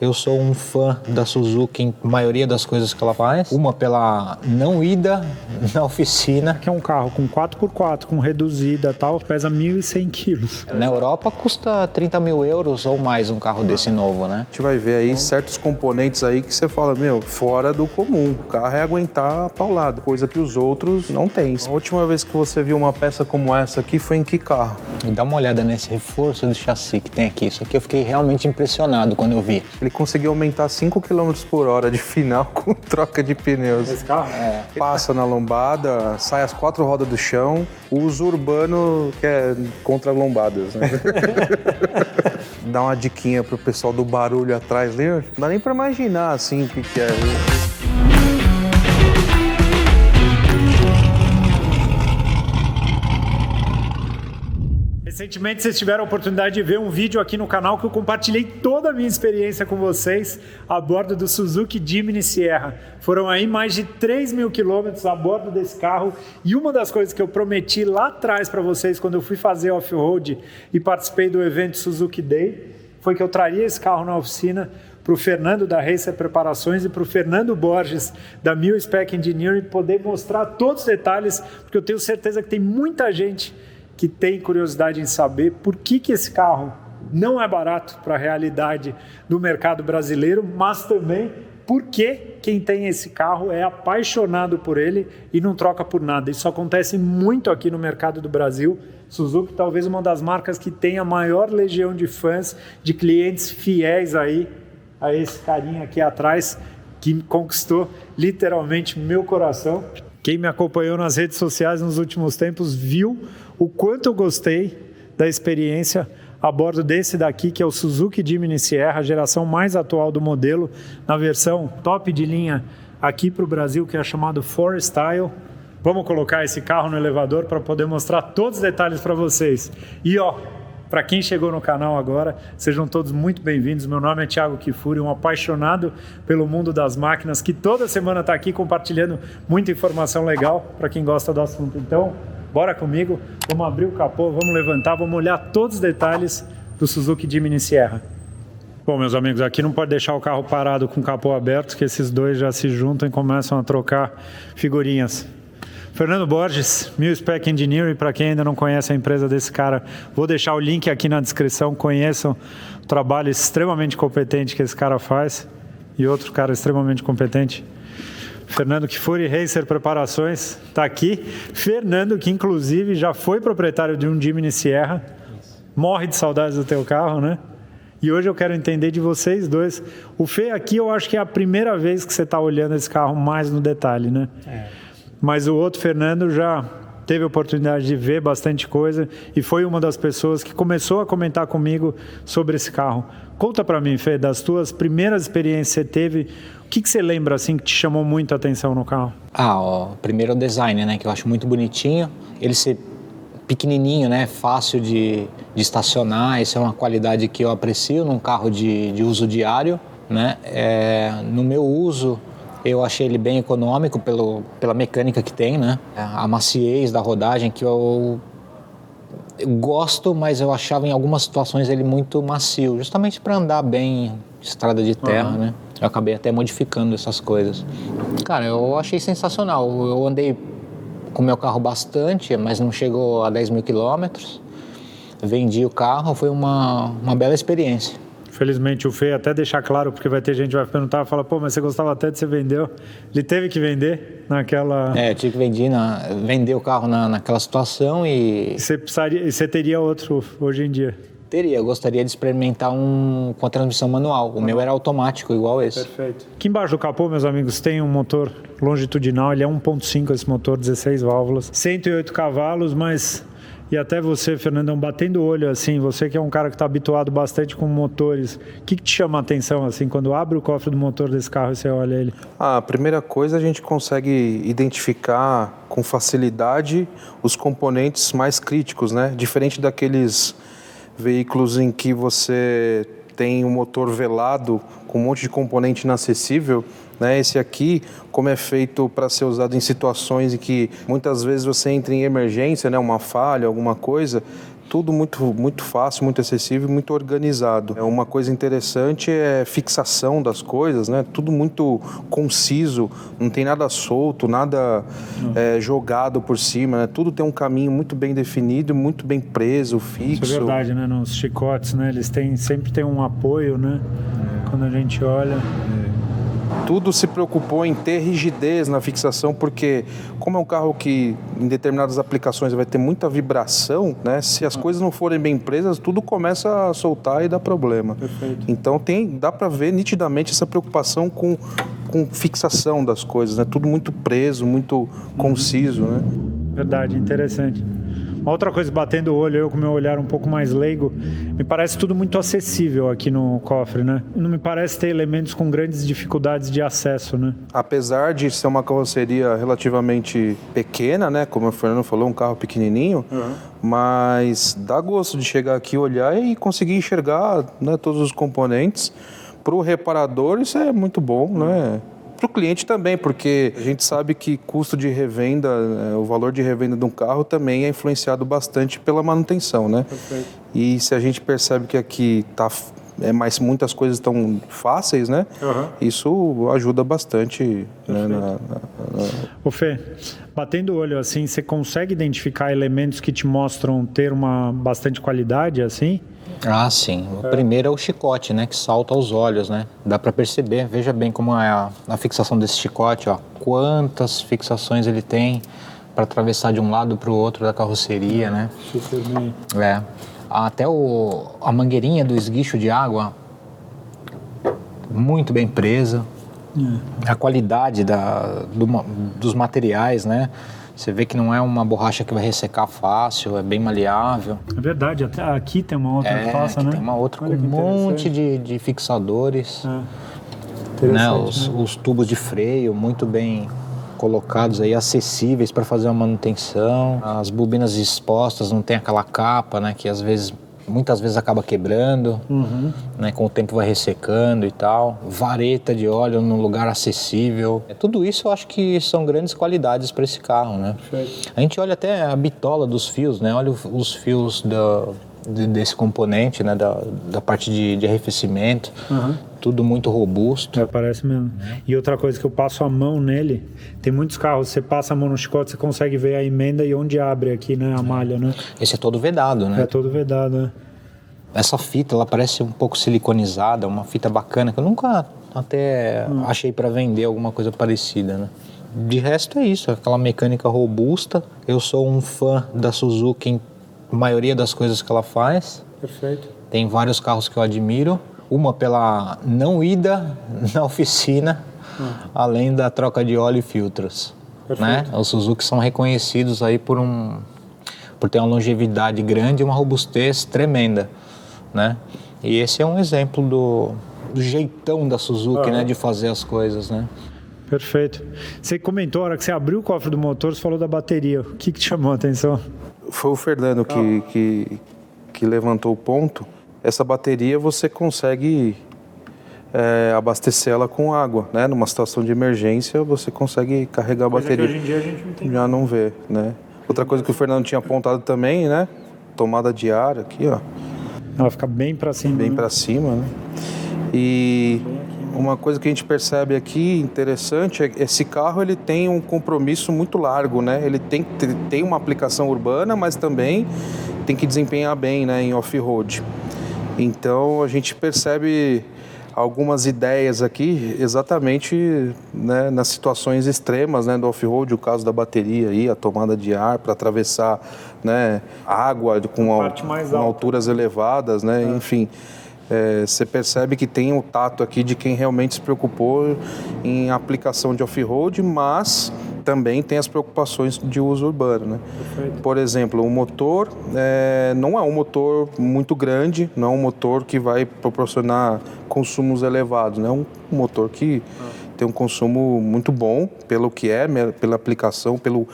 Eu sou um fã da Suzuki em maioria das coisas que ela faz. Uma pela não ida na oficina. Que é um carro com 4x4, com reduzida e tal, pesa 1.100 quilos. Na Europa custa 30 mil euros ou mais um carro desse novo, né? A gente vai ver aí certos componentes aí que você fala, fora do comum. O carro é aguentar a paulada, coisa que os outros não têm. A última vez que você viu uma peça como essa aqui foi em que carro? Dá uma olhada nesse reforço de chassi que tem aqui. Isso aqui eu fiquei realmente impressionado quando eu vi. Ele conseguiu aumentar 5 km por hora de final com troca de pneus. Esse carro? Passa na lombada, sai as 4 rodas do chão, uso urbano que é contra lombadas, né? Dá uma diquinha pro pessoal do barulho atrás ali, não dá nem pra imaginar assim o que é. Recentemente vocês tiveram a oportunidade de ver um vídeo aqui no canal que eu compartilhei toda a minha experiência com vocês a bordo do Suzuki Jimny Sierra. Foram aí mais de 3.000 quilômetros a bordo desse carro e uma das coisas que eu prometi lá atrás para vocês quando eu fui fazer off-road e participei do evento Suzuki Day foi que eu traria esse carro na oficina para o Fernando da Racer Preparações e para o Fernando Borges da Mil Spec Engineering poder mostrar todos os detalhes, porque eu tenho certeza que tem muita gente que tem curiosidade em saber por que esse carro não é barato para a realidade do mercado brasileiro, mas também porque quem tem esse carro é apaixonado por ele e não troca por nada. Isso acontece muito aqui no mercado do Brasil. Suzuki talvez uma das marcas que tem a maior legião de fãs, de clientes fiéis aí a esse carinha aqui atrás que conquistou literalmente meu coração. Quem me acompanhou nas redes sociais nos últimos tempos viu o quanto eu gostei da experiência a bordo desse daqui, que é o Suzuki Jimny Sierra, a geração mais atual do modelo, na versão top de linha aqui para o Brasil, que é chamado Forestyle. Vamos colocar esse carro no elevador para poder mostrar todos os detalhes para vocês. E para quem chegou no canal agora, sejam todos muito bem-vindos. Meu nome é Thiago Kifuri, um apaixonado pelo mundo das máquinas, que toda semana está aqui compartilhando muita informação legal para quem gosta do assunto. Então, bora comigo, vamos abrir o capô, vamos levantar, vamos olhar todos os detalhes do Suzuki Jimny Sierra. Bom, meus amigos, aqui não pode deixar o carro parado com o capô aberto, que esses dois já se juntam e começam a trocar figurinhas. Fernando Borges, Mil Spec Engineering, para quem ainda não conhece a empresa desse cara, vou deixar o link aqui na descrição, conheçam o trabalho extremamente competente que esse cara faz e outro cara extremamente competente. Fernando Kifuri, Racer Preparações, está aqui. Fernando, que inclusive já foi proprietário de um Jimny Sierra, morre de saudades do teu carro, né? E hoje eu quero entender de vocês dois. O Fê aqui eu acho que é a primeira vez que você está olhando esse carro mais no detalhe, né? Mas o outro, Fernando, já teve a oportunidade de ver bastante coisa e foi uma das pessoas que começou a comentar comigo sobre esse carro. Conta para mim, Fê, das tuas primeiras experiências que você teve, o que você lembra assim que te chamou muito a atenção no carro? Primeiro o design, né, que eu acho muito bonitinho. Ele ser pequenininho, né, fácil de estacionar, isso é uma qualidade que eu aprecio num carro de uso diário, né. No meu uso, eu achei ele bem econômico pela mecânica que tem, né? A maciez da rodagem que eu gosto, mas eu achava em algumas situações ele muito macio, justamente para andar bem em estrada de terra, né? Eu acabei até modificando essas coisas. Cara, eu achei sensacional. Eu andei com o meu carro bastante, mas não chegou a 10.000 quilômetros. Vendi o carro, foi uma bela experiência. Felizmente o Fê, até deixar claro, porque vai ter gente que vai perguntar, fala, pô, mas você gostava tanto, você vendeu. Ele teve que vender naquela... Eu tive que vender o carro naquela situação e... Você teria outro hoje em dia? Teria, eu gostaria de experimentar com a transmissão manual. O meu era automático, igual esse. Perfeito. Aqui embaixo do capô, meus amigos, tem um motor longitudinal, ele é 1.5 esse motor, 16 válvulas, 108 cavalos, mas... E até você, Fernandão, batendo o olho assim, você que é um cara que está habituado bastante com motores, o que te chama a atenção assim, quando abre o cofre do motor desse carro e você olha ele? A primeira coisa, a gente consegue identificar com facilidade os componentes mais críticos, né? Diferente daqueles veículos em que você tem um motor velado com um monte de componente inacessível, né? Esse aqui, como é feito para ser usado em situações em que muitas vezes você entra em emergência, né? Uma falha, alguma coisa, tudo muito fácil, muito acessível e muito organizado. Uma coisa interessante é a fixação das coisas, né? Tudo muito conciso, não tem nada solto, nada jogado por cima, né? Tudo tem um caminho muito bem definido, muito bem preso, fixo. Isso é verdade, né? Nos chicotes, né? Eles sempre tem um apoio, né? Quando a gente olha... Tudo se preocupou em ter rigidez na fixação, porque como é um carro que em determinadas aplicações vai ter muita vibração, né? Se as coisas não forem bem presas, tudo começa a soltar e dá problema. Perfeito. Então dá para ver nitidamente essa preocupação com fixação das coisas, né? Tudo muito preso, muito conciso, né? Verdade, interessante. Uma outra coisa, batendo o olho, eu com meu olhar um pouco mais leigo, me parece tudo muito acessível aqui no cofre, né? Não me parece ter elementos com grandes dificuldades de acesso, né? Apesar de ser uma carroceria relativamente pequena, né? Como o Fernando falou, um carro pequenininho, mas dá gosto de chegar aqui, olhar e conseguir enxergar, né, todos os componentes. Para o reparador isso é muito bom, né? Para o cliente também, porque a gente sabe que custo de revenda, o valor de revenda de um carro também é influenciado bastante pela manutenção, né? Perfeito. E se a gente percebe que aqui mas muitas coisas estão fáceis, né? Isso ajuda bastante, né, Ô Fê, batendo o olho assim, você consegue identificar elementos que te mostram ter uma bastante qualidade, assim? Ah, sim. O primeiro é o chicote, né, que salta aos olhos, né? Dá para perceber, veja bem como é a fixação desse chicote, ó. Quantas fixações ele tem para atravessar de um lado para o outro da carroceria, né? Super bem. Até a mangueirinha do esguicho de água, muito bem presa. A qualidade dos materiais, né? Você vê que não é uma borracha que vai ressecar fácil, é bem maleável. É verdade, até aqui tem uma outra faça, né? Tem uma outra com um monte de fixadores. Né? Os tubos de freio muito bem colocados aí, acessíveis para fazer a manutenção. As bobinas expostas não tem aquela capa, né? Que muitas vezes acaba quebrando, né? Com o tempo vai ressecando e tal. Vareta de óleo num lugar acessível. Tudo isso eu acho que são grandes qualidades para esse carro, né? Perfeito. A gente olha até a bitola dos fios, né? Olha os fios desse componente, né? Da parte de arrefecimento. Tudo muito robusto. Parece mesmo. E outra coisa que eu passo a mão nele, tem muitos carros, você passa a mão no chicote, você consegue ver a emenda e onde abre aqui, né, a malha, né? Esse é todo vedado, né? É todo vedado, né? Essa fita, ela parece um pouco siliconizada, uma fita bacana, que eu nunca até achei para vender alguma coisa parecida, né? De resto é isso, aquela mecânica robusta. Eu sou um fã da Suzuki em maioria das coisas que ela faz. Perfeito. Tem vários carros que eu admiro. Uma pela não ida na oficina, além da troca de óleo e filtros. Né? Os Suzuki são reconhecidos aí por ter uma longevidade grande e uma robustez tremenda. Né? E esse é um exemplo do jeitão da Suzuki, né, de fazer as coisas. Né? Perfeito. Você comentou, a hora que você abriu o cofre do motor, você falou da bateria. O que te chamou a atenção? Foi o Fernando que levantou o ponto. Essa bateria você consegue abastecer ela com água, né? Numa situação de emergência você consegue carregar a bateria. Hoje em dia a gente não tem. Já não vê, né? Outra coisa que o Fernando tinha apontado também, né? Tomada de ar aqui, ó. Ela fica bem para cima. Bem para cima, né? E uma coisa que a gente percebe aqui interessante é que esse carro ele tem um compromisso muito largo, né? Ele tem uma aplicação urbana, mas também tem que desempenhar bem, né, em off-road. Então a gente percebe algumas ideias aqui exatamente, né, nas situações extremas, né, do off-road, o caso da bateria aí, a tomada de ar para atravessar, né, água com alturas elevadas, né, enfim. Você percebe que tem o tato aqui de quem realmente se preocupou em aplicação de off-road, mas também tem as preocupações de uso urbano, né? Perfeito. Por exemplo, o motor não é um motor muito grande, não é um motor que vai proporcionar consumos elevados, né? É um motor que tem um consumo muito bom pelo que pela aplicação, pelo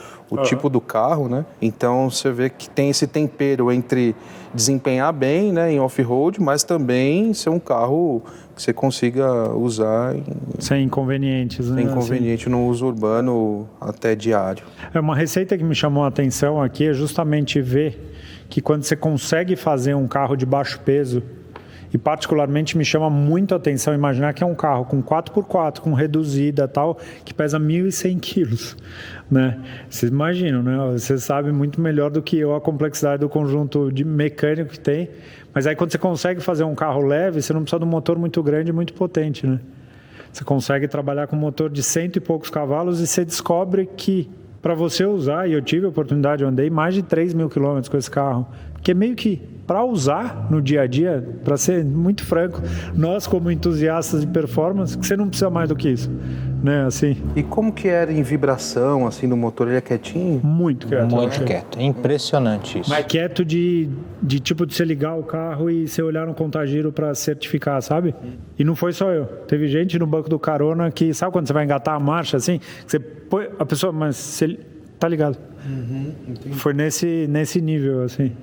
tipo do carro, né? Então você vê que tem esse tempero entre desempenhar bem, né, em off-road, mas também ser um carro que você consiga usar sem inconvenientes, né? Sem inconveniente no uso urbano até diário. Uma receita que me chamou a atenção aqui é justamente ver que quando você consegue fazer um carro de baixo peso, e particularmente me chama muito a atenção imaginar que é um carro com 4x4, com reduzida e tal, que pesa 1.100 quilos, né? Vocês imaginam, né? Você sabe muito melhor do que eu a complexidade do conjunto de mecânico que tem, mas aí quando você consegue fazer um carro leve, você não precisa de um motor muito grande e muito potente, né? Você consegue trabalhar com um motor de 100 e poucos cavalos e você descobre que para você usar, e eu tive a oportunidade, eu andei mais de 3.000 quilômetros com esse carro, que é meio que para usar no dia a dia, para ser muito franco, nós como entusiastas de performance, que você não precisa mais do que isso, né, assim. E como que era em vibração, assim, no motor? Ele é quietinho? Muito quieto. Muito quieto. É impressionante isso. Mas quieto de tipo de você ligar o carro e você olhar no contagiro para certificar, sabe? E não foi só eu. Teve gente no banco do carona que, sabe quando você vai engatar a marcha, assim, que você põe a pessoa, mas você tá ligado. Foi nesse nível, assim.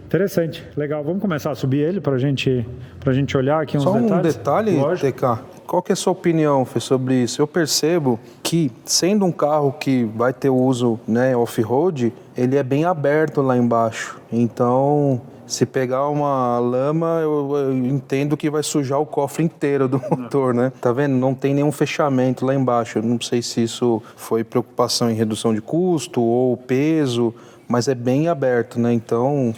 Interessante, legal. Vamos começar a subir ele pra gente olhar aqui uns detalhes? Só um detalhe, TK. Qual que é a sua opinião, Fê, sobre isso? Eu percebo que, sendo um carro que vai ter uso, né, off-road, ele é bem aberto lá embaixo. Então, se pegar uma lama, eu entendo que vai sujar o cofre inteiro do motor, né? Tá vendo? Não tem nenhum fechamento lá embaixo. Eu não sei se isso foi preocupação em redução de custo ou peso, mas é bem aberto, né? Então...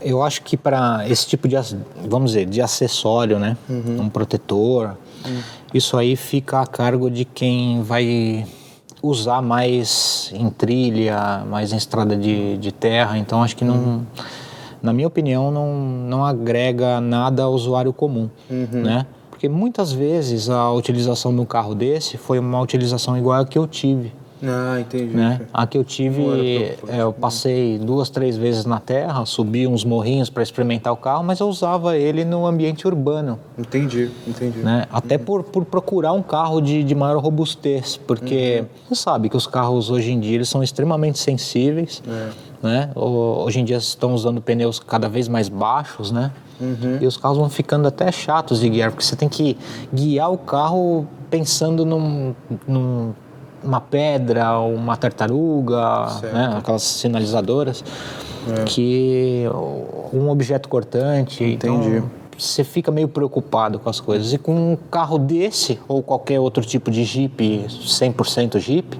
eu acho que para esse tipo de, vamos dizer, de acessório, né? Um protetor, isso aí fica a cargo de quem vai usar mais em trilha, mais em estrada de terra. Então, acho que não... Na minha opinião, não agrega nada ao usuário comum, né? Porque muitas vezes a utilização de um carro desse foi uma utilização igual a que eu tive. Ah, entendi. Né? A que eu tive, eu passei 2, 3 vezes na terra, subi uns morrinhos para experimentar o carro, mas eu usava ele no ambiente urbano. Entendi. Né? Até por procurar um carro de maior robustez, porque você sabe que os carros hoje em dia eles são extremamente sensíveis, né? Hoje em dia estão usando pneus cada vez mais baixos, né? E os carros vão ficando até chatos de guiar, porque você tem que guiar o carro pensando numa pedra, uma tartaruga, né? Aquelas sinalizadoras, que um objeto cortante. Entendi. Então, você fica meio preocupado com as coisas. E com um carro desse, ou qualquer outro tipo de Jeep, 100% Jeep,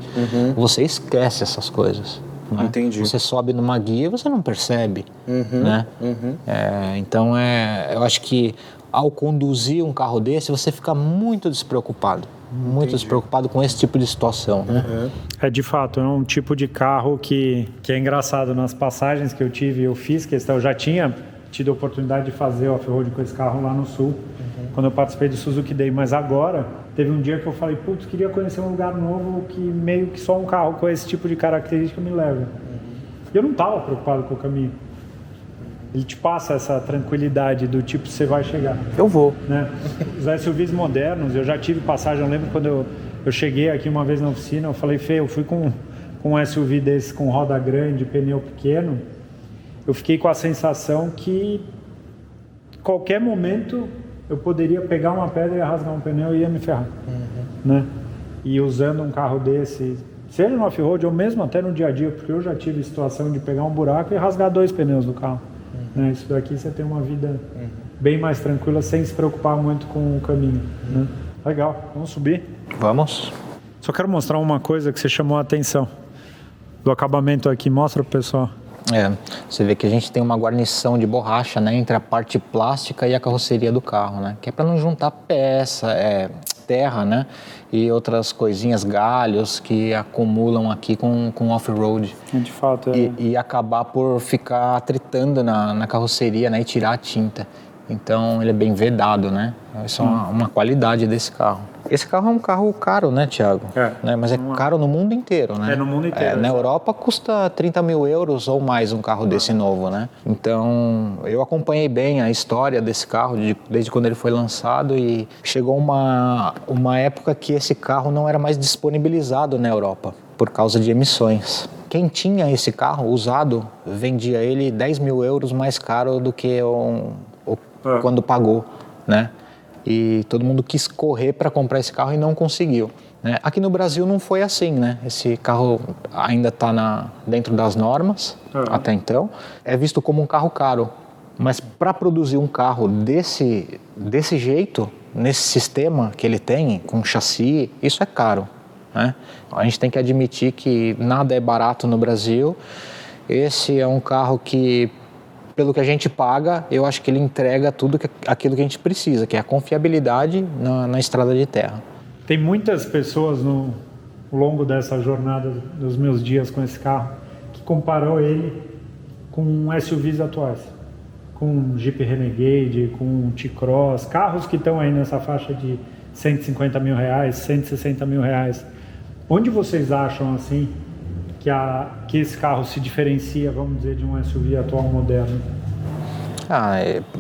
você esquece essas coisas. Né? Entendi. Você sobe numa guia e você não percebe. Né? Então, eu acho que ao conduzir um carro desse, você fica muito despreocupado. Muito despreocupado com esse tipo de situação. Né? De fato, é um tipo de carro que é engraçado. Nas passagens que eu tive, eu fiz questão, eu já tinha tido a oportunidade de fazer off-road com esse carro lá no sul, quando eu participei do Suzuki Day, mas agora teve um dia que eu falei, putz, queria conhecer um lugar novo que meio que só um carro com esse tipo de característica me leva. E eu não estava preocupado com o caminho. Ele te passa essa tranquilidade do tipo, você vai chegar. Eu vou. Né? Os SUVs modernos, eu já tive passagem, eu lembro quando eu cheguei aqui uma vez na oficina, eu falei, Fê, eu fui com um SUV desse com roda grande, pneu pequeno, eu fiquei com a sensação que qualquer momento eu poderia pegar uma pedra e rasgar um pneu e ia me ferrar. Né? E usando um carro desse, seja no off-road ou mesmo até no dia a dia, porque eu já tive situação de pegar um buraco e rasgar 2 pneus do carro. Né? Isso daqui você tem uma vida bem mais tranquila, sem se preocupar muito com o caminho. Né? Legal, vamos subir? Vamos. Só quero mostrar uma coisa que você chamou a atenção do acabamento aqui. Mostra pro pessoal. Você vê que a gente tem uma guarnição de borracha, né, entre a parte plástica e a carroceria do carro, né, que é para não juntar terra, né, e outras coisinhas, galhos que acumulam aqui com off-road. De fato, e acabar por ficar atritando na carroceria, né, e tirar a tinta. Então ele é bem vedado, né? Isso é uma qualidade desse carro. Esse carro é um carro caro, né, Thiago? Né? Mas é caro no mundo inteiro, né? No mundo inteiro. Na Europa custa 30 mil euros ou mais um carro desse novo, né? Então eu acompanhei bem a história desse carro desde quando ele foi lançado e chegou uma época que esse carro não era mais disponibilizado na Europa por causa de emissões. Quem tinha esse carro usado vendia ele 10 mil euros mais caro do que quando pagou, né? E todo mundo quis correr para comprar esse carro e não conseguiu, né? Aqui no Brasil não foi assim, né? Esse carro ainda está dentro das normas, até então. É visto como um carro caro. Mas para produzir um carro desse jeito, nesse sistema que ele tem, com chassi, isso é caro, né? A gente tem que admitir que nada é barato no Brasil. Esse é um carro que, pelo que a gente paga, eu acho que ele entrega tudo aquilo que a gente precisa, que é a confiabilidade na estrada de terra. Tem muitas pessoas no longo dessa jornada dos meus dias com esse carro que comparou ele com SUVs atuais, com Jeep Renegade, com T-Cross, carros que estão aí nessa faixa de 150 mil reais, 160 mil reais. Onde vocês acham assim que esse carro se diferencia, vamos dizer, de um SUV atual moderno?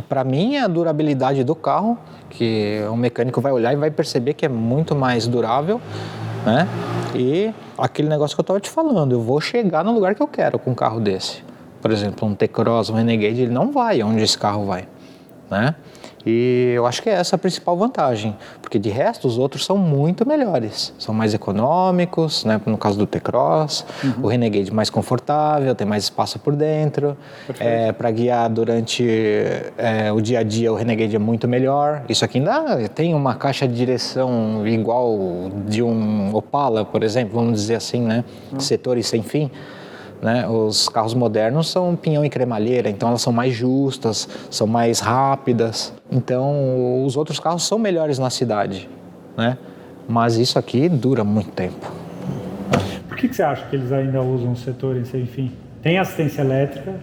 Para mim é a durabilidade do carro, que o mecânico vai olhar e vai perceber que é muito mais durável, né? E aquele negócio que eu estava te falando, eu vou chegar no lugar que eu quero com um carro desse. Por exemplo, um T-Cross, um Renegade, ele não vai onde esse carro vai, né? E eu acho que é essa a principal vantagem, porque de resto os outros são muito melhores, são mais econômicos, né? No caso do T-Cross, o Renegade mais confortável, tem mais espaço por dentro, para guiar durante o dia a dia o Renegade é muito melhor. Isso aqui ainda tem uma caixa de direção igual de um Opala, por exemplo, vamos dizer assim, né? Setores sem fim. Né? Os carros modernos são pinhão e cremalheira, então elas são mais justas, são mais rápidas. Então os outros carros são melhores na cidade, né? Mas isso aqui dura muito tempo. Por que você acha que eles ainda usam setores sem fim? Tem assistência elétrica,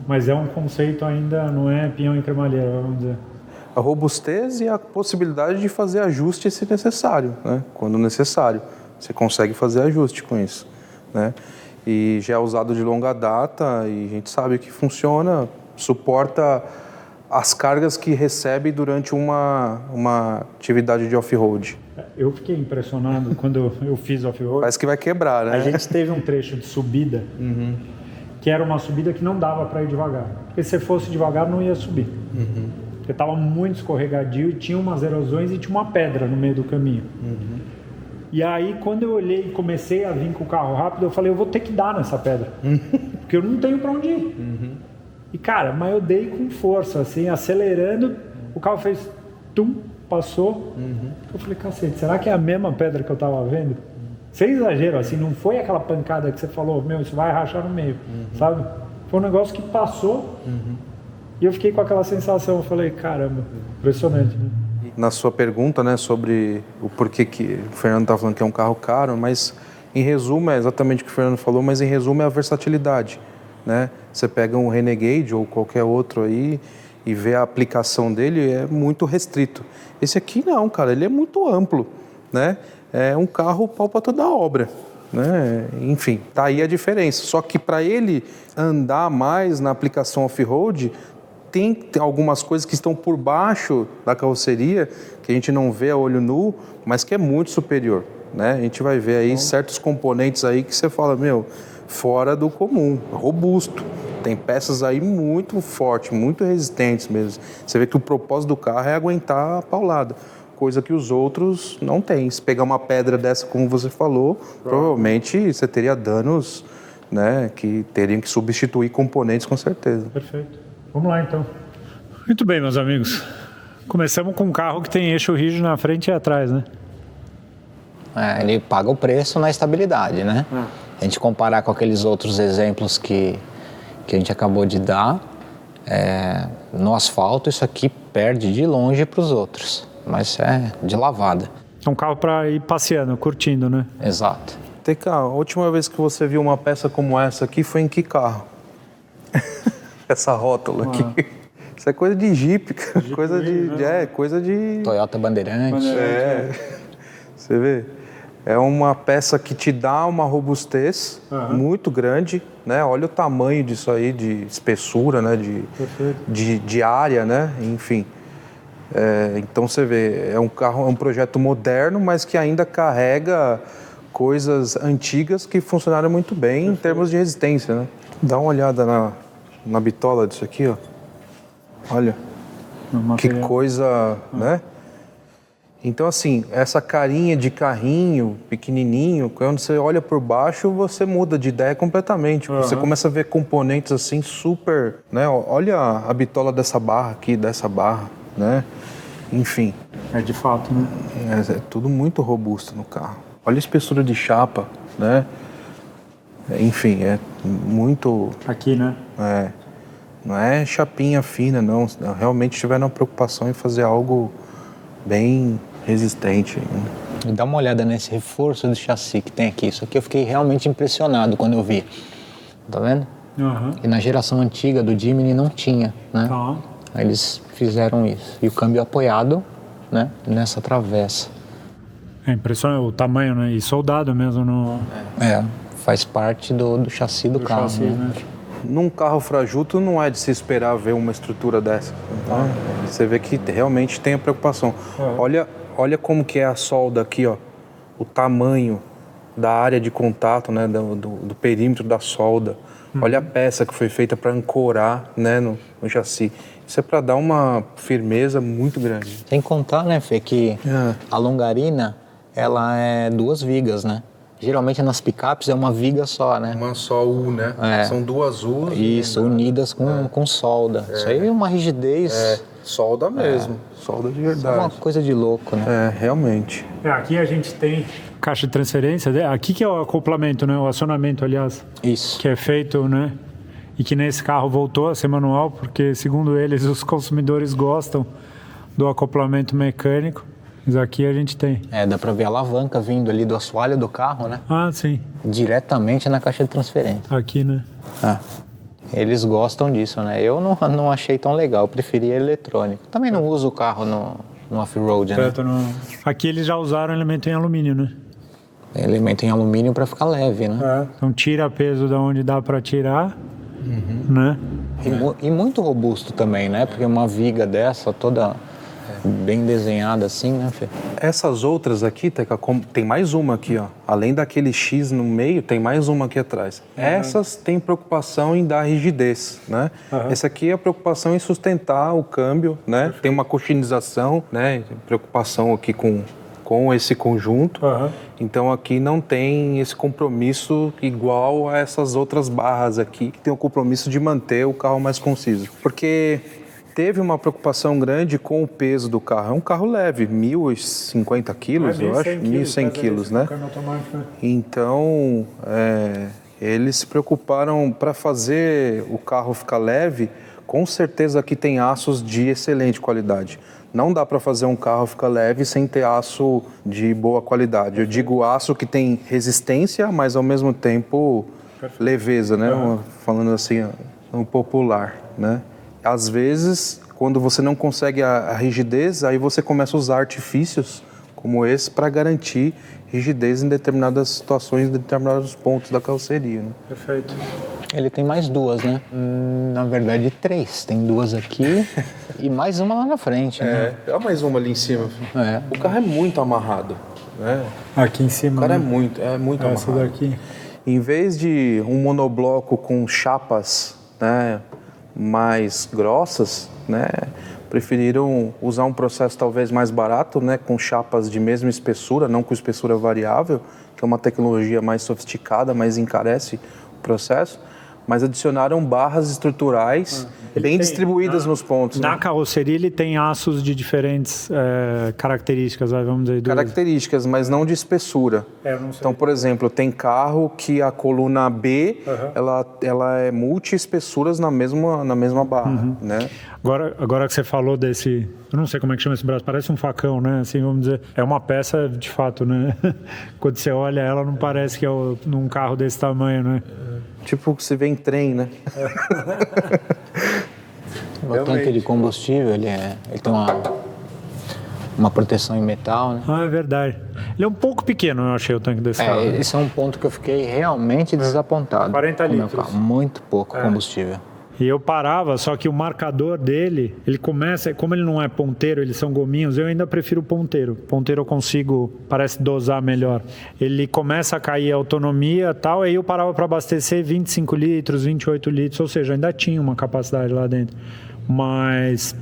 mas é um conceito ainda, não é pinhão e cremalheira, vamos dizer. A robustez e a possibilidade de fazer ajuste se necessário, né? Quando necessário, você consegue fazer ajuste com isso, né? E já é usado de longa data e a gente sabe que funciona, suporta as cargas que recebe durante uma atividade de off-road. Eu fiquei impressionado quando eu fiz off-road. Parece que vai quebrar, né? A gente teve um trecho de subida, que era uma subida que não dava para ir devagar. Porque se fosse devagar não ia subir. Porque estava muito escorregadio e tinha umas erosões e tinha uma pedra no meio do caminho. E aí, quando eu olhei e comecei a vir com o carro rápido, eu falei, eu vou ter que dar nessa pedra. Porque eu não tenho para onde ir. E, cara, mas eu dei com força, assim, acelerando. O carro fez tum, passou. Eu falei, cacete, será que é a mesma pedra que eu tava vendo? Sem exagero, assim, não foi aquela pancada que você falou, meu, isso vai rachar no meio, sabe? Foi um negócio que passou e eu fiquei com aquela sensação. Eu falei, caramba, impressionante, né? Na sua pergunta, né, sobre o porquê que o Fernando está falando que é um carro caro, mas em resumo é exatamente o que o Fernando falou, mas em resumo é a versatilidade, né? Você pega um Renegade ou qualquer outro aí e vê a aplicação dele, é muito restrito. Esse aqui não, cara, ele é muito amplo, né? É um carro pau para toda obra, né? Enfim, tá aí a diferença. Só que para ele andar mais na aplicação off-road, tem algumas coisas que estão por baixo da carroceria, que a gente não vê a olho nu, mas que é muito superior, né? A gente vai ver aí certos componentes aí que você fala, meu, fora do comum, robusto. Tem peças aí muito fortes, muito resistentes mesmo. Você vê que o propósito do carro é aguentar a paulada, coisa que os outros não têm. Se pegar uma pedra dessa, como você falou, provavelmente você teria danos, né, que teriam que substituir componentes com certeza. Perfeito. Vamos lá, então. Muito bem, meus amigos. Começamos com um carro que tem eixo rígido na frente e atrás, né? Ele paga o preço na estabilidade, né? A gente comparar com aqueles outros exemplos que a gente acabou de dar, no asfalto isso aqui perde de longe para os outros, mas é de lavada. É um carro para ir passeando, curtindo, né? Exato. TK, a última vez que você viu uma peça como essa aqui foi em que carro? Essa rótula aqui. Isso é coisa de Jeep, coisa de Toyota Bandeirante. Você vê? É uma peça que te dá uma robustez muito grande, né? Olha o tamanho disso aí, de espessura, né? De área, né? Enfim. Então você vê, é um carro, é um projeto moderno, mas que ainda carrega coisas antigas que funcionaram muito bem em termos de resistência, né? Dá uma olhada na bitola disso aqui, ó. Olha, que coisa, né? Então, assim, essa carinha de carrinho pequenininho, quando você olha por baixo, você muda de ideia completamente. Você começa a ver componentes assim super, né? Olha a bitola dessa barra aqui, dessa barra, né? Enfim. É de fato, né? É tudo muito robusto no carro. Olha a espessura de chapa, né? Enfim, é muito... Aqui, né? Não é chapinha fina, não. Realmente tiveram uma preocupação em fazer algo bem resistente. E dá uma olhada nesse reforço do chassi que tem aqui. Isso aqui eu fiquei realmente impressionado quando eu vi. Tá vendo? E na geração antiga do Jimny não tinha, né? Aí eles fizeram isso. E o câmbio apoiado, né, nessa travessa. É impressionante o tamanho, né? E soldado mesmo no... Faz parte do chassi do carro. Chassi, né? Num carro frajuto não é de se esperar ver uma estrutura dessa. Então, você vê que realmente tem a preocupação. Olha como que é a solda aqui, ó. O tamanho da área de contato, né, do perímetro da solda. Olha a peça que foi feita para ancorar, né, no chassi. Isso é para dar uma firmeza muito grande. Sem contar, né, Fê, que a longarina, ela é 2 vigas, né? Geralmente nas picapes é uma viga só, né? Uma só U, né? São 2 U's. Isso, unidas com solda. Isso aí é uma rigidez. Solda mesmo. Solda de verdade. É uma coisa de louco, né? Realmente. Aqui a gente tem caixa de transferência. Aqui que é o acoplamento, né? O acionamento, aliás. Isso. Que é feito, né? E que nesse carro voltou a ser manual, porque, segundo eles, os consumidores gostam do acoplamento mecânico. Mas aqui a gente tem. Dá pra ver a alavanca vindo ali do assoalho do carro, né? Sim. Diretamente na caixa de transferência. Aqui, né? Eles gostam disso, né? Eu não achei tão legal, eu preferia eletrônico. Também não uso o carro no off-road, né? Aqui eles já usaram elemento em alumínio, né? Elemento em alumínio para ficar leve, né? Então tira peso de onde dá para tirar, né? E muito robusto também, né? Porque uma viga dessa toda bem desenhada assim, né, Fê? Essas outras aqui, Teca, tem mais uma aqui, ó. Além daquele X no meio, tem mais uma aqui atrás. Essas têm preocupação em dar rigidez, né? Essa aqui é a preocupação em sustentar o câmbio, né? Tem uma cochinização, né? Preocupação aqui com esse conjunto. Então aqui não tem esse compromisso igual a essas outras barras aqui, que tem o compromisso de manter o carro mais conciso. Porque teve uma preocupação grande com o peso do carro. É um carro leve, 1.050 quilos, eu acho, 1.100 quilos, né? Então, eles se preocuparam para fazer o carro ficar leve. Com certeza aqui tem aços de excelente qualidade. Não dá para fazer um carro ficar leve sem ter aço de boa qualidade. Eu digo aço que tem resistência, mas ao mesmo tempo leveza, né? Falando assim, no popular, né? Às vezes, quando você não consegue a rigidez, aí você começa a usar artifícios como esse para garantir rigidez em determinadas situações, em determinados pontos da carroceria, né? Perfeito. Ele tem mais 2, né? Na verdade, 3. Tem 2 aqui e mais uma lá na frente, né? Olha mais uma ali em cima. O carro é muito amarrado, né? Aqui em cima, o cara né? é muito amarrado. Essa daqui. Em vez de um monobloco com chapas, né, mais grossas, né, preferiram usar um processo talvez mais barato, né, com chapas de mesma espessura, não com espessura variável, que é uma tecnologia mais sofisticada, mas encarece o processo, mas adicionaram barras estruturais bem distribuídas nos pontos. Na né? carroceria ele tem aços de diferentes características, vamos dizer. Características, mas não de espessura. Eu não sei. Então, por exemplo, tem carro que a coluna B, ela é multi-espessuras na mesma barra, né? Agora que você falou desse... Eu não sei como é que chama esse braço. Parece um facão, né? Assim, vamos dizer. É uma peça de fato, né? Quando você olha ela, não parece que é num carro desse tamanho, né? Tipo que se vê em trem, né? O tanque de combustível, ele tem uma proteção em metal, né? É verdade. Ele é um pouco pequeno, eu achei, o tanque desse carro. Esse é um ponto que eu fiquei realmente desapontado. 40 com o meu litros. carro. Muito pouco combustível. E eu parava, só que o marcador dele, ele começa, como ele não é ponteiro, eles são gominhos, eu ainda prefiro ponteiro. Ponteiro eu consigo, parece dosar melhor. Ele começa a cair a autonomia e tal, aí eu parava para abastecer 25 litros, 28 litros, ou seja, ainda tinha uma capacidade lá dentro. Mas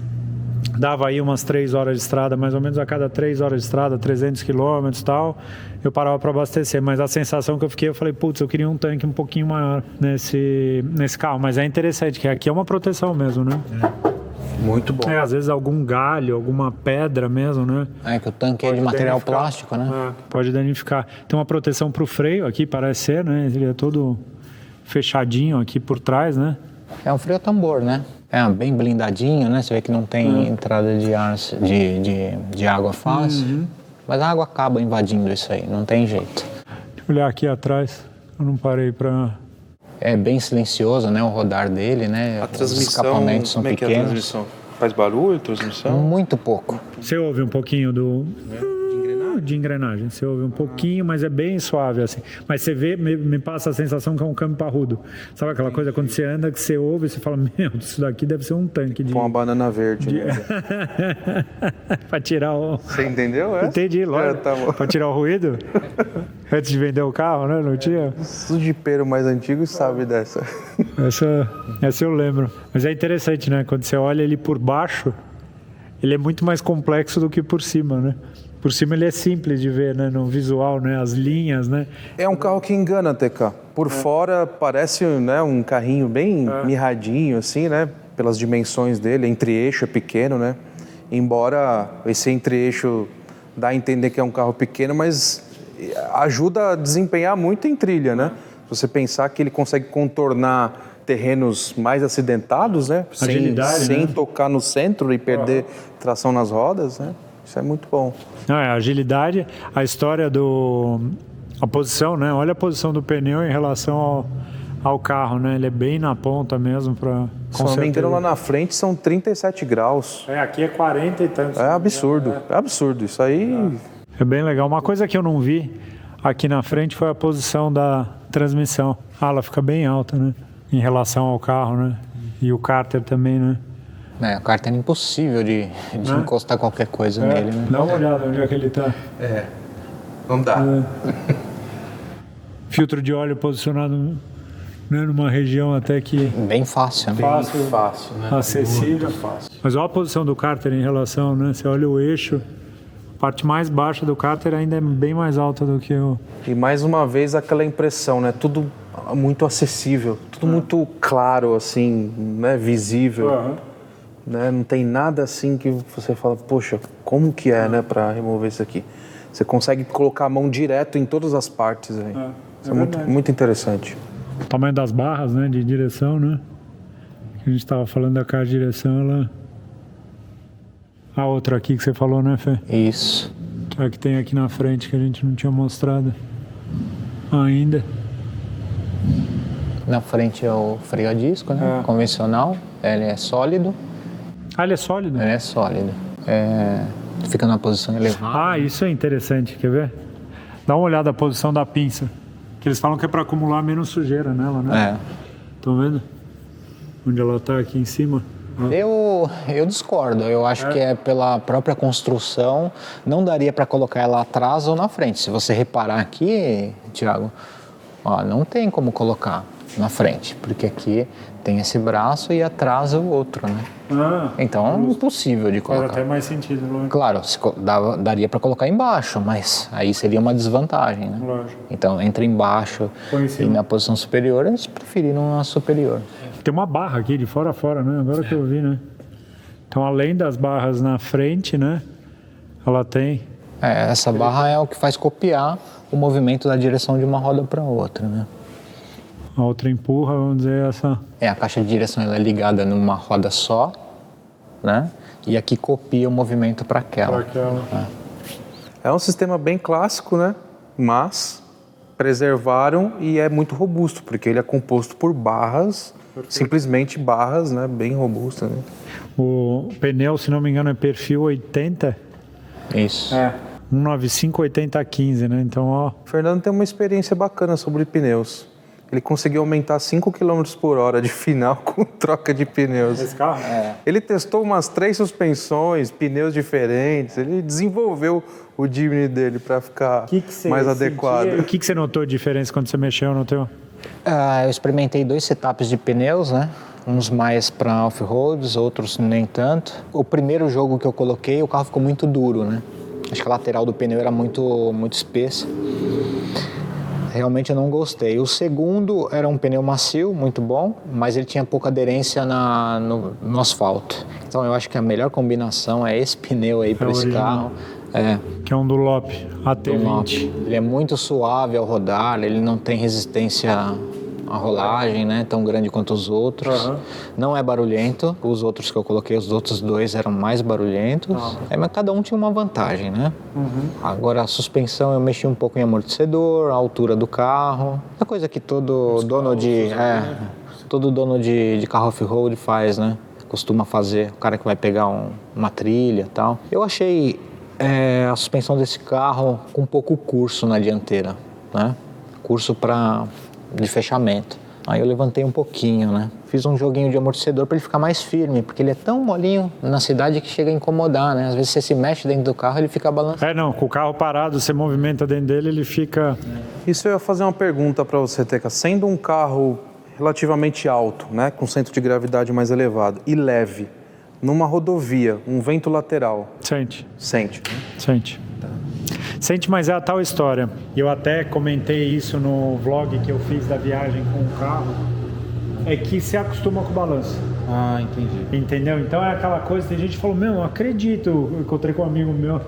dava aí umas 3 horas de estrada, mais ou menos a cada 3 horas de estrada, 300 quilômetros e tal, eu parava para abastecer. Mas a sensação que eu fiquei, eu falei, putz, eu queria um tanque um pouquinho maior nesse carro. Mas é interessante, que aqui é uma proteção mesmo, né? Muito bom. Às vezes algum galho, alguma pedra mesmo, né? Que o tanque é de material plástico, né? Pode danificar. Tem uma proteção para o freio aqui, parece ser, né? Ele é todo fechadinho aqui por trás, né? É um freio a tambor, né? É bem blindadinho, né? Você vê que não tem entrada de ar, de água fácil. Mas a água acaba invadindo isso aí, não tem jeito. Deixa eu olhar aqui atrás, eu não parei para... É bem silencioso, né? O rodar dele, né? A transmissão, os escapamentos são como é que é a pequenos. transmissão? Faz barulho a transmissão? Muito pouco. Você ouve um pouquinho de engrenagem, você ouve um pouquinho, mas é bem suave assim. Mas você vê, me passa a sensação que é um câmbio parrudo. Sabe aquela coisa quando você anda, que você ouve e você fala, meu, isso daqui deve ser um tanque de... Com uma banana verde. Né? Para tirar o... Você entendeu essa? Entendi, lógico. Tá bom. Para tirar o ruído? Antes de vender o carro, né? Não tinha? Os jipeiros mais antigos sabem dessa. Essa eu lembro. Mas é interessante, né? Quando você olha ele por baixo, ele é muito mais complexo do que por cima, né? Por cima ele é simples de ver, né? No visual, né? As linhas, né? É um carro que engana, TK. Por fora parece, né, um carrinho bem mirradinho, assim, né? Pelas dimensões dele, entre-eixo é pequeno, né? Embora esse entre-eixo dá a entender que é um carro pequeno, mas ajuda a desempenhar muito em trilha, né? Se você pensar que ele consegue contornar terrenos mais acidentados, né? Sem tocar no centro e perder tração nas rodas, né? Isso é muito bom. A agilidade, a história a posição, né? Olha a posição do pneu em relação ao carro, né? Ele é bem na ponta mesmo para... Se não me engano, lá na frente são 37 graus. Aqui é 40 e tantos. É absurdo, é absurdo. Isso aí... É bem legal. Uma coisa que eu não vi aqui na frente foi a posição da transmissão. Ela fica bem alta, né? Em relação ao carro, né? E o cárter também, né? O cárter é impossível de encostar qualquer coisa nele, né? Dá uma olhada onde é que ele está. Não dá. Filtro de óleo posicionado, né, numa região até que... Bem fácil, né? Fácil, né? Acessível. Fácil. Mas olha a posição do cárter em relação, né? Você olha o eixo, a parte mais baixa do cárter ainda é bem mais alta do que o... E mais uma vez aquela impressão, né? Tudo muito acessível, tudo muito claro, assim, né? Visível. Né? Não tem nada assim que você fala, poxa, como que é, né? Para remover isso aqui. Você consegue colocar a mão direto em todas as partes aí. Isso é muito interessante. O tamanho das barras, né? De direção, né? A gente estava falando da caixa de direção, ela... A outra aqui que você falou, né, Fê? Isso. A que tem aqui na frente que a gente não tinha mostrado ainda. Na frente é o freio a disco, né? Convencional. Ele é sólido. Ele é sólido? Ele é sólido. Fica numa posição elevada. Isso é interessante, quer ver? Dá uma olhada na posição da pinça. Que eles falam que é para acumular menos sujeira nela, né? Estão vendo? Onde ela está aqui em cima. Eu discordo. Eu acho que é pela própria construção. Não daria para colocar ela atrás ou na frente. Se você reparar aqui, Thiago, não tem como colocar na frente, porque aqui tem esse braço e atrás o outro, né? Então é impossível de colocar. Faz até mais sentido, lógico. Claro, daria para colocar embaixo, mas aí seria uma desvantagem, né? Lógico. Então entre embaixo e na posição superior, eles preferiram a superior. Tem uma barra aqui de fora a fora, né? Agora que eu vi, né? Então além das barras na frente, né? Ela tem... Essa barra é o que faz copiar o movimento da direção de uma roda para outra, né? A outra empurra, vamos dizer, essa... A caixa de direção ela é ligada numa roda só, né? E aqui copia o movimento para aquela. É um sistema bem clássico, né? Mas preservaram e é muito robusto, porque ele é composto por barras, simplesmente barras, né? Bem robustas, né? O pneu, se não me engano, é perfil 80. Isso. 195/80/15, né? Então, ó... O Fernando tem uma experiência bacana sobre pneus. Ele conseguiu aumentar 5 km por hora de final com troca de pneus. Esse carro? Ele testou umas 3 suspensões, pneus diferentes. Ele desenvolveu o Jimny dele para ficar mais adequado. O que você notou de diferença quando você mexeu no teu? Eu experimentei 2 setups de pneus, né? uns mais para off-roads, outros nem tanto. O primeiro jogo que eu coloquei, o carro ficou muito duro, né? Acho que a lateral do pneu era muito espessa. Realmente eu não gostei. O segundo era um pneu macio, muito bom, mas ele tinha pouca aderência no asfalto. Então eu acho que a melhor combinação é esse pneu aí para esse carro. Que é um Dunlop AT20. Dunlop. Ele é muito suave ao rodar, ele não tem resistência à rolagem, né, tão grande quanto os outros. Não é barulhento. Os outros que eu coloquei, os outros dois eram mais barulhentos. Mas cada um tinha uma vantagem, né? Agora a suspensão eu mexi um pouco em amortecedor, a altura do carro. É coisa que todo dono de carro off-road faz, né? Costuma fazer, o cara que vai pegar uma trilha e tal. Eu achei a suspensão desse carro com pouco curso na dianteira, né? Curso de fechamento. Aí eu levantei um pouquinho, né? Fiz um joguinho de amortecedor para ele ficar mais firme, porque ele é tão molinho na cidade que chega a incomodar, né? Às vezes você se mexe dentro do carro, ele fica balançando. Com o carro parado, você movimenta dentro dele, ele fica... Isso eu ia fazer uma pergunta para você, Teca. Sendo um carro relativamente alto, né? Com centro de gravidade mais elevado e leve, numa rodovia, um vento lateral... Sente. Sente. Sente, mas é a tal história. Eu até comentei isso no vlog que eu fiz da viagem com o carro. É que se acostuma com o balanço. Ah, entendi. Entendeu? Então é aquela coisa, tem gente que falou, não acredito. Eu encontrei com um amigo meu.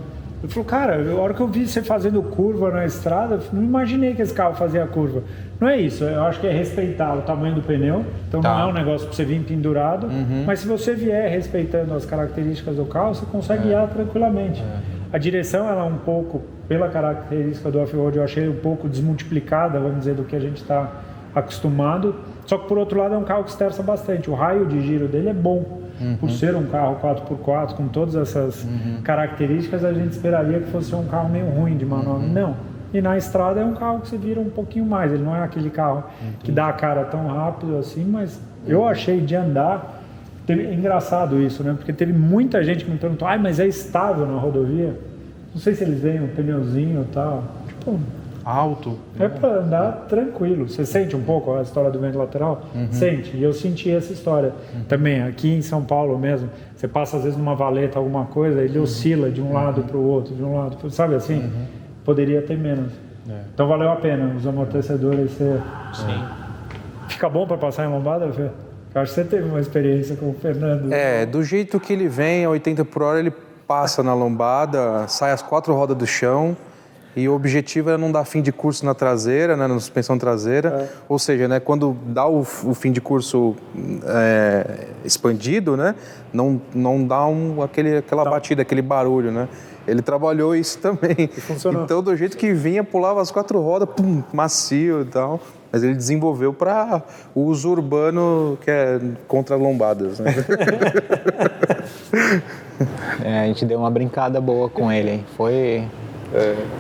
Ele falou, cara, a hora que eu vi você fazendo curva na estrada, não imaginei que esse carro fazia curva. Não é isso, eu acho que é respeitar o tamanho do pneu. Então não é um negócio para você vir pendurado. Mas se você vier respeitando as características do carro, você consegue guiar tranquilamente. A direção, ela é um pouco, pela característica do off-road, eu achei um pouco desmultiplicada, vamos dizer, do que a gente está acostumado. Só que, por outro lado, é um carro que esterça bastante. O raio de giro dele é bom. Por ser um carro 4x4, com todas essas características, a gente esperaria que fosse um carro meio ruim de manobra. Não. E na estrada é um carro que você vira um pouquinho mais. Ele não é aquele carro que dá a cara tão rápido assim, mas eu achei de andar... É engraçado isso, né? Porque teve muita gente que me perguntou, mas é estável na rodovia? Não sei se eles veem um pneuzinho e tal. Tipo, alto. É para andar tranquilo. Você sente um pouco a história do vento lateral? Sente. E eu senti essa história também. Aqui em São Paulo mesmo, você passa às vezes numa valeta, alguma coisa, ele oscila de um lado para o outro, de um lado para o outro. Sabe assim? Poderia ter menos. Então valeu a pena os amortecedores ser... Sim. Fica bom para passar em lombada, Fê? Eu acho que você teve uma experiência com o Fernando. Do jeito que ele vem, a 80 por hora, ele passa na lombada, sai as 4 rodas do chão, e o objetivo é não dar fim de curso na traseira, né, na suspensão traseira. Ou seja, né, quando dá o fim de curso expandido, né, não dá aquela batida, aquele barulho, né? Ele trabalhou isso também. E funcionou. Então, do jeito que vinha, pulava as 4 rodas, macio e tal. Mas ele desenvolveu para o uso urbano, que é contra lombadas, né? A gente deu uma brincada boa com ele, hein? Foi...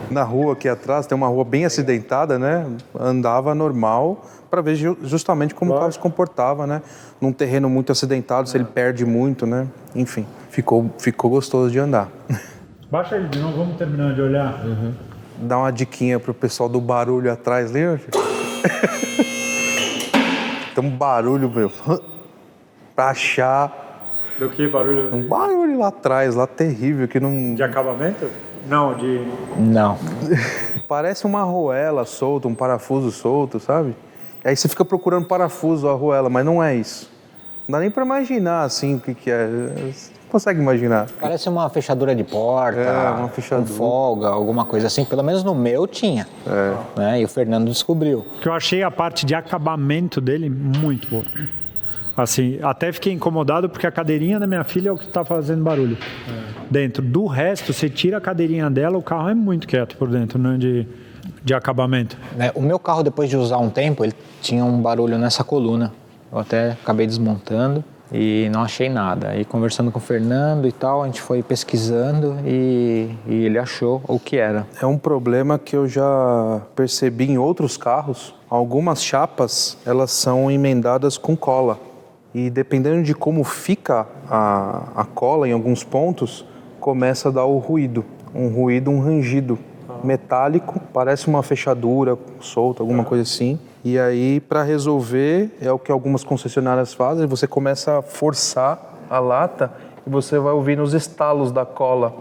Na rua aqui atrás, tem uma rua bem acidentada, né? Andava normal para ver justamente como o carro se comportava, né? Num terreno muito acidentado, se ele perde muito, né? Enfim, ficou gostoso de andar. Baixa ele de novo, vamos terminar de olhar. Dá uma diquinha pro pessoal do barulho atrás, lembra? Tem um barulho, meu, pra achar... Do que barulho? Um barulho lá atrás, lá terrível, que não... De acabamento? Não, de... Não. Parece uma arruela solta, um parafuso solto, sabe? Aí você fica procurando parafuso, a arruela, mas não é isso. Não dá nem pra imaginar, assim, o que é. Você consegue imaginar? Parece uma fechadura de porta, uma fechadura. com folga, alguma coisa assim. Pelo menos no meu tinha. Né? E o Fernando descobriu. Que eu achei a parte de acabamento dele muito boa. Assim, até fiquei incomodado porque a cadeirinha da minha filha é o que está fazendo barulho. Dentro. Do resto, você tira a cadeirinha dela, o carro é muito quieto por dentro, né? De acabamento. O meu carro, depois de usar um tempo, ele tinha um barulho nessa coluna. Eu até acabei desmontando e não achei nada. Aí conversando com o Fernando e tal, a gente foi pesquisando e ele achou o que era. É um problema que eu já percebi em outros carros. Algumas chapas, elas são emendadas com cola. E dependendo de como fica a cola em alguns pontos, começa a dar o ruído. Um rangido metálico, parece uma fechadura solta, alguma coisa assim. E aí, para resolver, é o que algumas concessionárias fazem, você começa a forçar a lata e você vai ouvindo os estalos da cola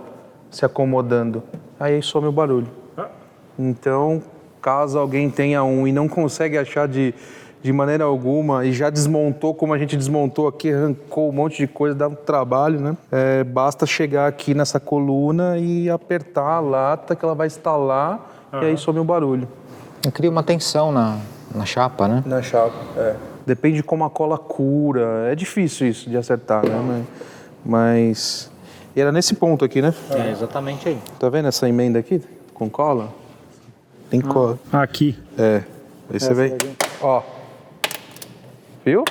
se acomodando. Aí some o barulho. Então, caso alguém tenha um e não consegue achar de maneira alguma e já desmontou como a gente desmontou aqui, arrancou um monte de coisa, dá um trabalho, né? Basta chegar aqui nessa coluna e apertar a lata que ela vai estalar e aí some o barulho. Cria uma tensão na chapa, né? Na chapa, Depende de como a cola cura. É difícil isso de acertar, né? Mas... E era nesse ponto aqui, né? É, exatamente aí. Tá vendo essa emenda aqui? Com cola? Tem cola. Aqui. Aí você vem. Ó. Viu?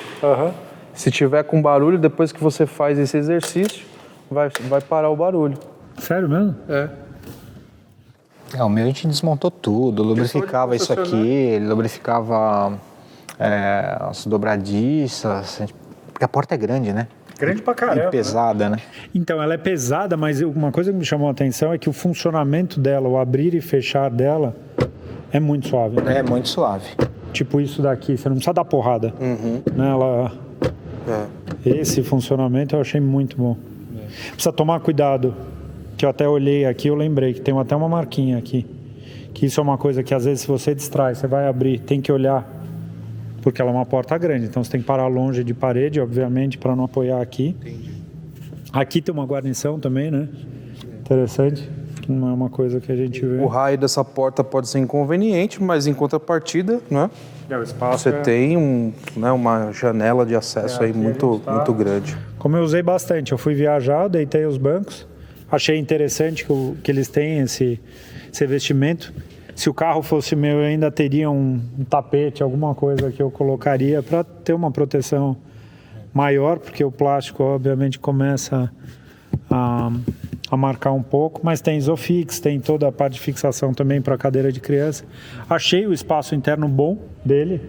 Se tiver com barulho, depois que você faz esse exercício, vai parar o barulho. Sério mesmo? O meu a gente desmontou tudo, lubrificava isso aqui, lubrificava as dobradiças, porque a porta é grande, né? Grande pra caramba. E pesada, né? Então, ela é pesada, mas uma coisa que me chamou a atenção é que o funcionamento dela, o abrir e fechar dela, é muito suave. É muito suave. Tipo isso daqui, você não precisa dar porrada. Né? Esse funcionamento eu achei muito bom. Precisa tomar cuidado, que eu até olhei aqui, eu lembrei que tem até uma marquinha aqui. Que isso é uma coisa que às vezes se você distrai, você vai abrir, tem que olhar, porque ela é uma porta grande, então você tem que parar longe de parede, obviamente, para não apoiar aqui. Entendi. Aqui tem uma guarnição também, né? Interessante. Não é uma coisa que a gente vê. O raio dessa porta pode ser inconveniente, mas em contrapartida, né? O espaço Você tem uma janela de acesso aí muito grande. Como eu usei bastante, eu fui viajar, deitei os bancos, achei interessante que eles têm esse revestimento. Se o carro fosse meu, eu ainda teria um tapete, alguma coisa que eu colocaria para ter uma proteção maior, porque o plástico, obviamente, começa a marcar um pouco, mas tem Isofix, tem toda a parte de fixação também para cadeira de criança. Achei o espaço interno bom dele,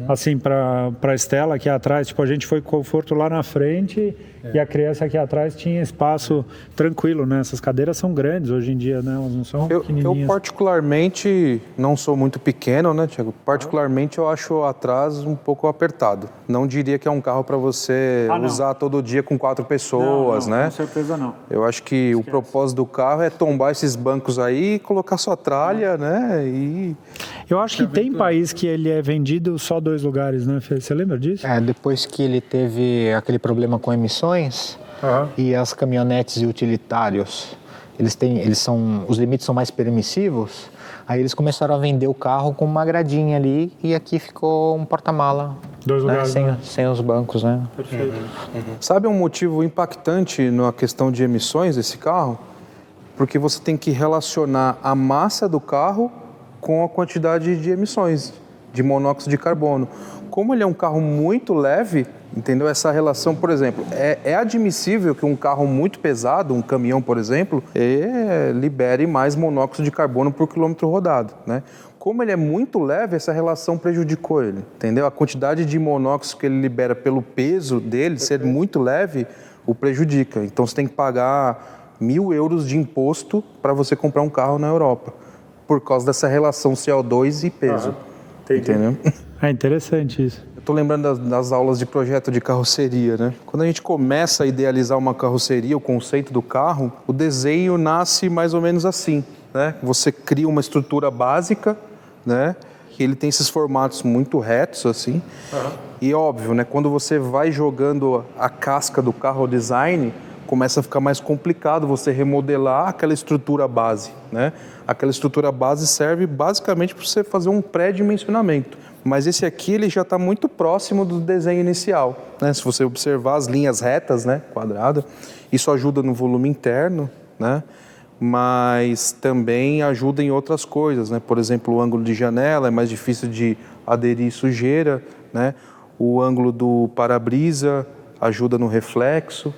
assim, para a Estela aqui atrás, tipo, a gente foi com conforto lá na frente e a criança aqui atrás tinha espaço tranquilo, né? Essas cadeiras são grandes hoje em dia, né? Elas não são pequenininhas. Eu particularmente não sou muito pequeno, né, Thiago? Particularmente eu acho atrás um pouco apertado. Não diria que é um carro para você usar todo dia com 4 pessoas, né? Com certeza não. Eu acho que o propósito do carro é tombar esses bancos aí, colocar sua tralha, né? E... Eu acho que tem país que ele é vendido só 2 lugares, né, Fê? Você lembra disso? Depois que ele teve aquele problema com emissões e as caminhonetes e utilitários, os limites são mais permissivos, aí eles começaram a vender o carro com uma gradinha ali e aqui ficou um porta-mala. 2 lugares, né? Sem os bancos, né? Perfeito. Sabe um motivo impactante na questão de emissões desse carro? Porque você tem que relacionar a massa do carro com a quantidade de emissões de monóxido de carbono. Como ele é um carro muito leve, entendeu? Essa relação, por exemplo, é admissível que um carro muito pesado, um caminhão, por exemplo, libere mais monóxido de carbono por quilômetro rodado, né? Como ele é muito leve, essa relação prejudicou ele, entendeu? A quantidade de monóxido que ele libera pelo peso dele, ser muito leve, o prejudica. Então você tem que pagar 1.000 euros de imposto para você comprar um carro na Europa, por causa dessa relação CO2 e peso. Entendeu? É interessante isso. Eu tô lembrando das aulas de projeto de carroceria, né? Quando a gente começa a idealizar uma carroceria, o conceito do carro, o desenho nasce mais ou menos assim, né? Você cria uma estrutura básica, né? Que ele tem esses formatos muito retos, assim. E óbvio, né? Quando você vai jogando a casca do carro, o design, começa a ficar mais complicado você remodelar aquela estrutura base, né? Aquela estrutura base serve basicamente para você fazer um pré-dimensionamento. Mas esse aqui ele já está muito próximo do desenho inicial, né? Se você observar as linhas retas, né, quadrada, isso ajuda no volume interno, né? Mas também ajuda em outras coisas, né? Por exemplo, o ângulo de janela é mais difícil de aderir sujeira, né? O ângulo do para-brisa ajuda no reflexo,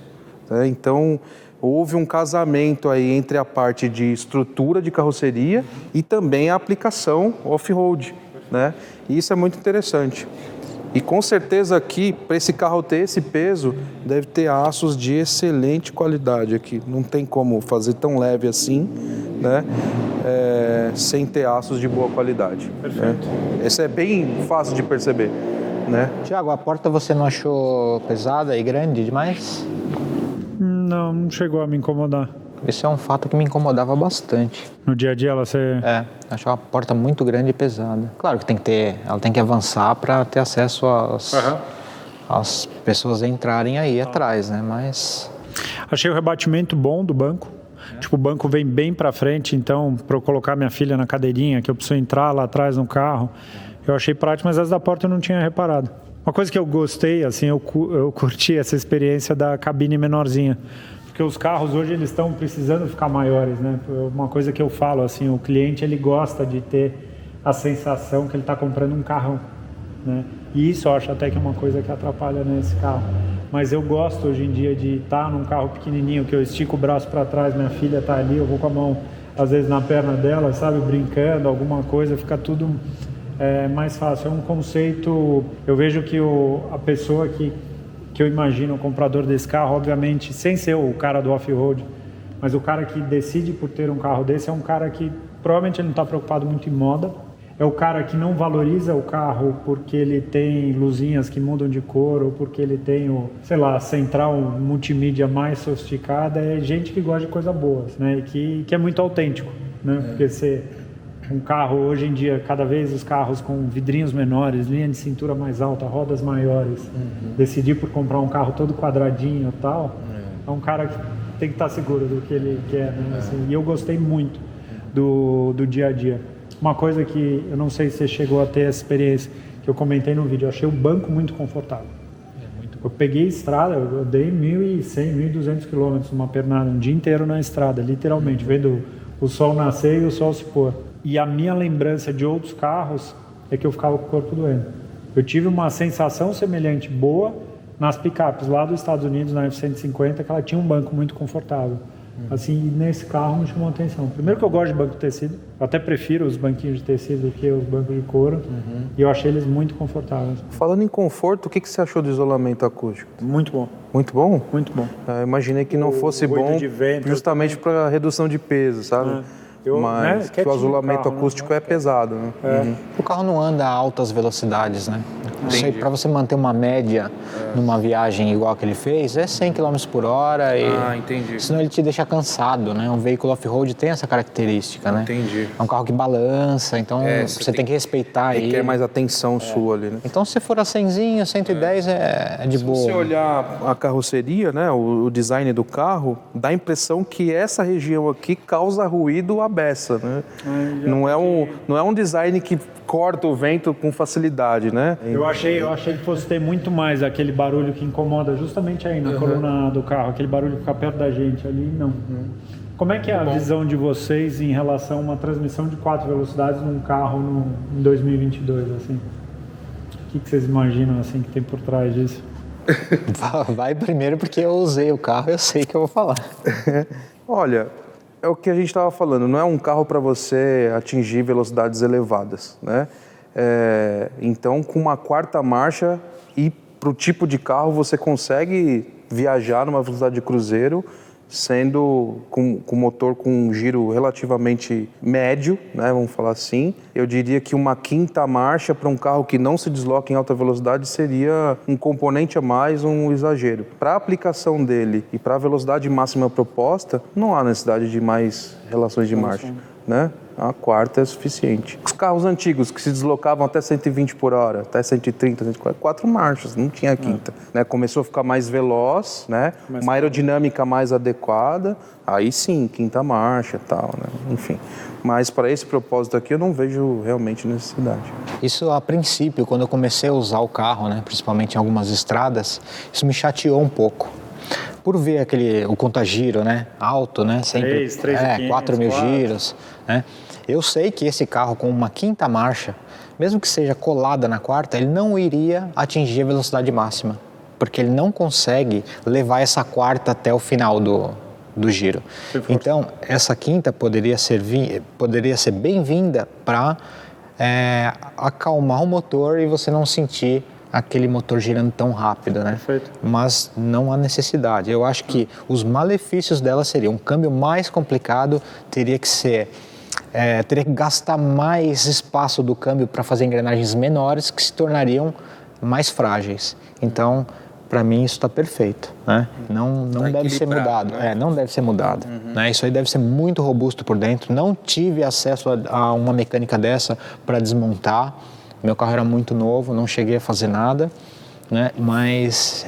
né? Então houve um casamento aí entre a parte de estrutura de carroceria e também a aplicação off-road, né? E isso é muito interessante. E com certeza aqui, para esse carro ter esse peso, deve ter aços de excelente qualidade aqui. Não tem como fazer tão leve assim, né? sem ter aços de boa qualidade. Perfeito. Né? Esse é bem fácil de perceber. Né? Tiago, a porta você não achou pesada e grande demais? Não chegou a me incomodar. Esse é um fato que me incomodava bastante. No dia a dia ela ser... Achei uma porta muito grande e pesada. Claro que ela tem que avançar para ter acesso às pessoas entrarem aí atrás, né? Mas... Achei o rebatimento bom do banco. Tipo, o banco vem bem para frente, então, para eu colocar minha filha na cadeirinha, que eu preciso entrar lá atrás no carro, eu achei prático, mas as da porta eu não tinha reparado. Uma coisa que eu gostei, assim, eu curti essa experiência da cabine menorzinha. Porque os carros hoje eles estão precisando ficar maiores, né? Uma coisa que eu falo, assim, o cliente ele gosta de ter a sensação que ele está comprando um carrão, né? E isso eu acho até que é uma coisa que atrapalha nesse carro. Mas eu gosto hoje em dia de estar num carro pequenininho, que eu estico o braço para trás, minha filha está ali, eu vou com a mão às vezes na perna dela, sabe, brincando, alguma coisa, fica tudo mais fácil. É um conceito, eu vejo que a pessoa que eu imagino, o comprador desse carro, obviamente, sem ser o cara do off-road, mas o cara que decide por ter um carro desse é um cara que provavelmente ele não está preocupado muito em moda, é o cara que não valoriza o carro porque ele tem luzinhas que mudam de cor ou porque ele tem a central multimídia mais sofisticada. É gente que gosta de coisa boa, né? E que é muito autêntico, né? Porque um carro, hoje em dia, cada vez os carros com vidrinhos menores, linha de cintura mais alta, rodas maiores, decidir por comprar um carro todo quadradinho e tal, é um cara que tem que estar seguro do que ele quer, né? Assim, e eu gostei muito do dia a dia. Uma coisa que eu não sei se você chegou a ter essa experiência, que eu comentei no vídeo, eu achei o banco muito confortável. Eu peguei estrada, eu dei 1.100, 1.200 quilômetros numa pernada, um dia inteiro na estrada, literalmente, vendo o sol nascer e o sol se pôr. E a minha lembrança de outros carros é que eu ficava com o corpo doendo. Eu tive uma sensação semelhante boa nas picapes lá dos Estados Unidos, na F-150, que ela tinha um banco muito confortável. Assim, nesse carro me chamou a atenção. Primeiro que eu gosto de banco de tecido, eu até prefiro os banquinhos de tecido do que os bancos de couro, e eu achei eles muito confortáveis. Falando em conforto, o que você achou do isolamento acústico? Muito bom. Muito bom? Muito bom. Eu imaginei que não fosse bom justamente para redução de peso, sabe? Mas que o isolamento acústico é pesado, né? O carro não anda a altas velocidades, né? Para você manter uma média numa viagem igual que ele fez, é 100 km por hora. Entendi. Senão ele te deixa cansado, né? Um veículo off-road tem essa característica, né? Entendi. É um carro que balança, então você tem que respeitar ele. Requer mais atenção sua ali, né? Então, se for a 100zinho, 110 é de boa. Se você olhar a carroceria, né, o design do carro, dá a impressão que essa região aqui causa ruído à beça, né? Não é um design que corta o vento com facilidade, né? Eu achei que fosse ter muito mais aquele barulho que incomoda justamente aí na coluna do carro, aquele barulho que fica perto da gente ali, não. Como é que é a visão de vocês em relação a uma transmissão de 4 velocidades num carro em 2022, assim? O que vocês imaginam, assim, que tem por trás disso? Vai primeiro porque eu usei o carro e eu sei que eu vou falar. Olha, é o que a gente estava falando, não é um carro para você atingir velocidades elevadas, né? Então, com uma 4ª marcha e para o tipo de carro, você consegue viajar numa velocidade de cruzeiro, sendo com motor com um giro relativamente médio, né, vamos falar assim. Eu diria que uma 5ª marcha para um carro que não se desloca em alta velocidade seria um componente a mais, um exagero. Para a aplicação dele e para a velocidade máxima proposta, não há necessidade de mais relações de marcha, né? A 4ª é suficiente. Os carros antigos que se deslocavam até 120 por hora, até 130, 140, 4 marchas, não tinha 5ª. Né? Começou a ficar mais veloz, né? Uma aerodinâmica mais adequada, aí sim, 5ª marcha e tal, né? Enfim. Mas para esse propósito aqui eu não vejo realmente necessidade. Isso a princípio, quando eu comecei a usar o carro, né, principalmente em algumas estradas, isso me chateou um pouco. Por ver o contagiro, né, alto, né, sempre 4.000 giros, né? Eu sei que esse carro com uma 5ª marcha, mesmo que seja colada na 4ª, ele não iria atingir a velocidade máxima, porque ele não consegue levar essa 4ª até o final do giro. Então, essa 5ª poderia ser bem-vinda para acalmar o motor e você não sentir aquele motor girando tão rápido, né? Perfeito. Mas não há necessidade. Eu acho que os malefícios dela seriam um câmbio mais complicado, teria que ser teria que gastar mais espaço do câmbio para fazer engrenagens menores que se tornariam mais frágeis. Então, para mim, isso está perfeito, né? Não deve ser mudado. Né? Não deve ser mudado. Né? Isso aí deve ser muito robusto por dentro. Não tive acesso a uma mecânica dessa para desmontar. Meu carro era muito novo, não cheguei a fazer nada, né? Mas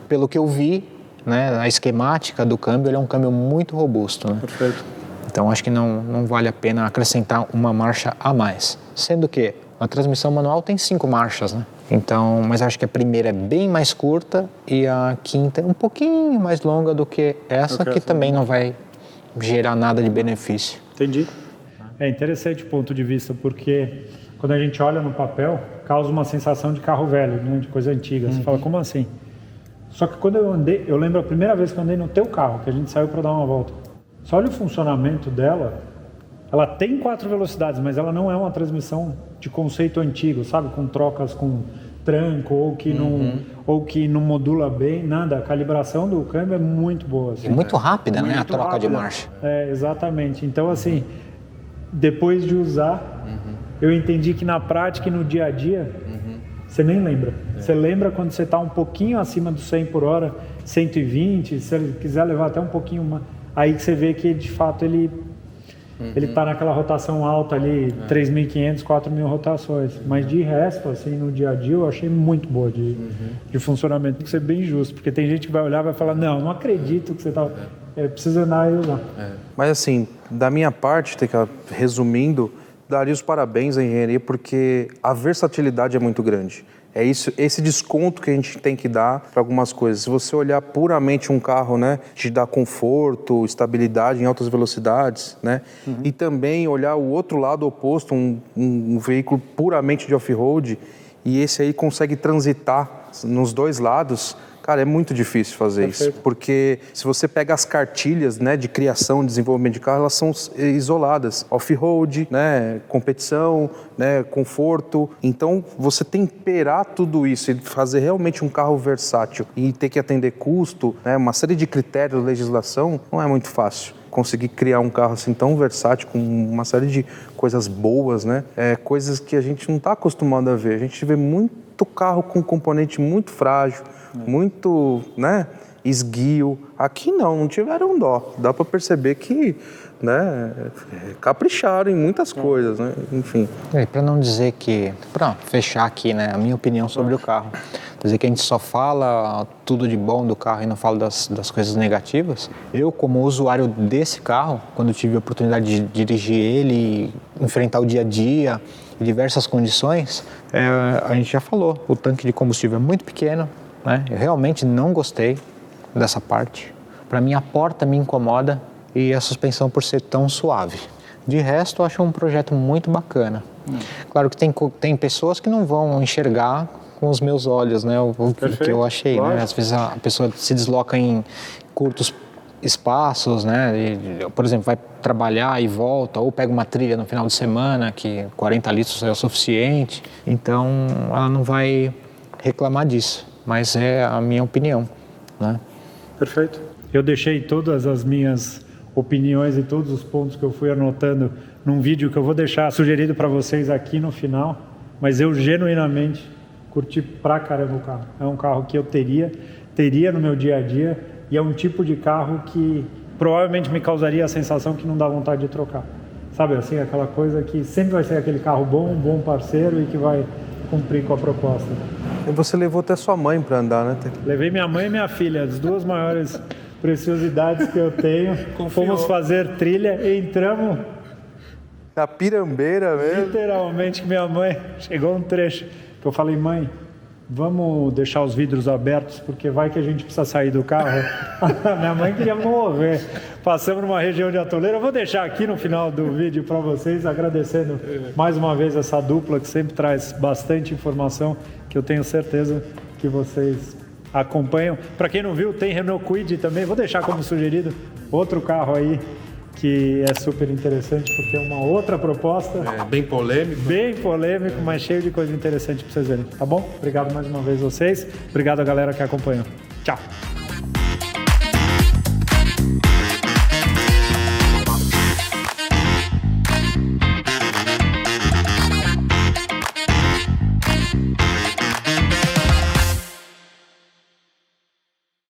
pelo que eu vi, né, a esquemática do câmbio, ele é um câmbio muito robusto. Né? Perfeito. Então acho que não vale a pena acrescentar uma marcha a mais. Sendo que a transmissão manual tem 5 marchas, né? Então, mas acho que a primeira é bem mais curta e a quinta é um pouquinho mais longa do que essa, que também não vai gerar nada de benefício. Entendi. É interessante o ponto de vista, porque quando a gente olha no papel, causa uma sensação de carro velho, né? De coisa antiga. Você fala, como assim? Só que quando eu lembro a primeira vez que eu andei no teu carro, que a gente saiu para dar uma volta. Só olha o funcionamento dela. Ela tem 4 velocidades, mas ela não é uma transmissão de conceito antigo, sabe? Com trocas com tranco ou que não modula bem, nada. A calibração do câmbio é muito boa. Assim, e muito rápida, né? A troca rápida. de marcha. Exatamente. Então, assim, depois de usar, eu entendi que na prática e no dia a dia, você nem lembra. Você lembra quando você está um pouquinho acima do 100 por hora, 120, se ele quiser levar até um pouquinho mais, aí que você vê que de fato ele está naquela rotação alta ali, 3.500, 4.000 rotações. Mas de resto, assim, no dia a dia, eu achei muito boa de funcionamento. Tem que ser bem justo, porque tem gente que vai olhar e vai falar, não acredito que você está... precisa andar e usar. Mas assim, da minha parte, resumindo, daria os parabéns à engenharia, porque a versatilidade é muito grande. É isso, esse desconto que a gente tem que dar para algumas coisas. Se você olhar puramente um carro, né, te dá conforto, estabilidade em altas velocidades, né, e também olhar o outro lado oposto, um veículo puramente de off-road, e esse aí consegue transitar nos dois lados. Cara, é muito difícil fazer isso, porque se você pega as cartilhas, né, de criação e desenvolvimento de carro, elas são isoladas. Off-road, né, competição, né, conforto. Então, você temperar tudo isso e fazer realmente um carro versátil e ter que atender custo, né, uma série de critérios, legislação, não é muito fácil. Conseguir criar um carro assim tão versátil, com uma série de coisas boas, né, coisas que a gente não está acostumado a ver. A gente vê muito carro com componente muito frágil, muito, né, esguio. Aqui não tiveram dó. Dá para perceber que, né, capricharam em muitas coisas, né, enfim. Para não dizer que, para fechar aqui, né, a minha opinião sobre o carro, dizer que a gente só fala tudo de bom do carro e não fala das coisas negativas. Eu, como usuário desse carro, quando tive a oportunidade de dirigir ele, enfrentar o dia a dia, em diversas condições, a gente já falou, o tanque de combustível é muito pequeno, né? Eu realmente não gostei dessa parte. Para mim, a porta me incomoda e a suspensão por ser tão suave. De resto, eu acho um projeto muito bacana. Claro que tem pessoas que não vão enxergar com os meus olhos, né, o que eu achei. Claro. Né? Às vezes a pessoa se desloca em curtos espaços, né? Por exemplo, vai trabalhar e volta, ou pega uma trilha no final de semana que 40 litros é o suficiente. Então, ela não vai reclamar disso, mas é a minha opinião, né? Perfeito. Eu deixei todas as minhas opiniões e todos os pontos que eu fui anotando num vídeo que eu vou deixar sugerido para vocês aqui no final, mas eu genuinamente curti pra caramba o carro. É um carro que eu teria no meu dia a dia, e é um tipo de carro que provavelmente me causaria a sensação que não dá vontade de trocar. Sabe, assim, aquela coisa que sempre vai ser aquele carro bom, um bom parceiro e que vai cumprir com a proposta. E você levou até sua mãe para andar, né? Levei minha mãe e minha filha, as duas maiores preciosidades que eu tenho. Fomos fazer trilha e entramos... Na pirambeira mesmo? Literalmente, minha mãe... Chegou um trecho que eu falei, mãe, vamos deixar os vidros abertos, porque vai que a gente precisa sair do carro. Minha mãe queria morrer. Passamos numa região de atoleira. Eu vou deixar aqui no final do vídeo para vocês, agradecendo mais uma vez essa dupla que sempre traz bastante informação, que eu tenho certeza que vocês acompanham. Para quem não viu, tem Renault Kwid também. Vou deixar como sugerido outro carro aí que é super interessante, porque é uma outra proposta. Bem polêmico. Bem polêmico, mas cheio de coisa interessante para vocês verem, tá bom? Obrigado mais uma vez vocês. Obrigado a galera que acompanhou. Tchau.